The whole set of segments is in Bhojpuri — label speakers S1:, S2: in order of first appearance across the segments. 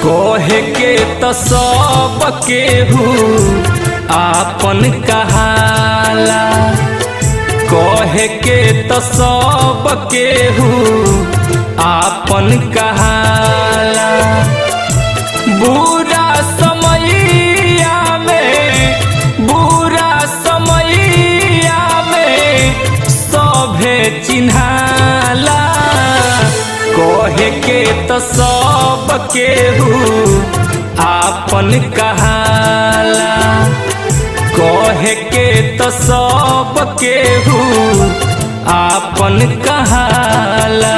S1: कहे के तो सब केहू आपन कहाला, कहे के तो सब केहू आपन कहाला। बुरा समैया में सभे चिन्हाला, कहे के तो सब केहू आपन कहाला, कहे के तो सब केहू आपन कहाला।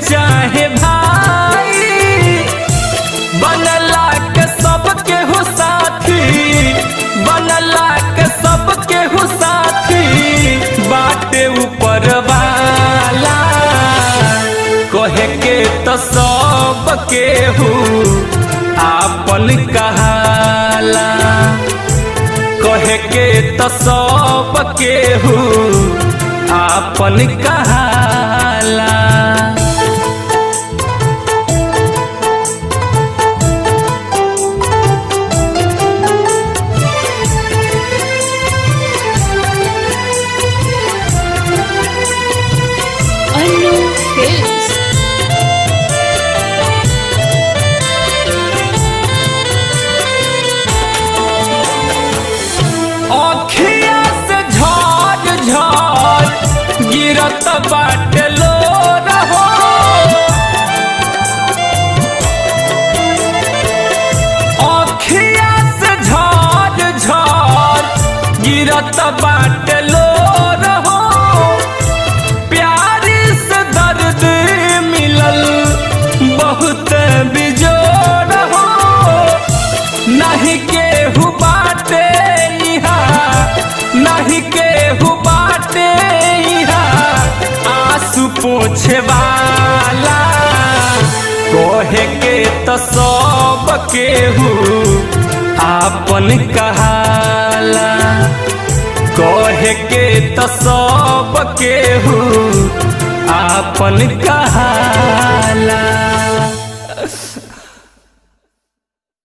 S1: चाहे भाई बनला के सबके हो साथी, बनला के सबके हो साथी बाटे ऊपर वाला। कहे के तो सब केहू आपन कहाला, कहे के तो सब केहू आपन कहाला। अखिया से झड़ झड़ गिरत बाटे लोर हो, अखिया से झड़ झड़ गिरत बाटे लोर हो। प्यारी से दर्द मिलल बहुत बिजोड़ हो, नहीं केहू बाटे नहीं केहू बाटे आंसू पोछे वाला। कहे के तो सब केहू आपन कहाला, कहे के तो सब केहू आपन कहाला।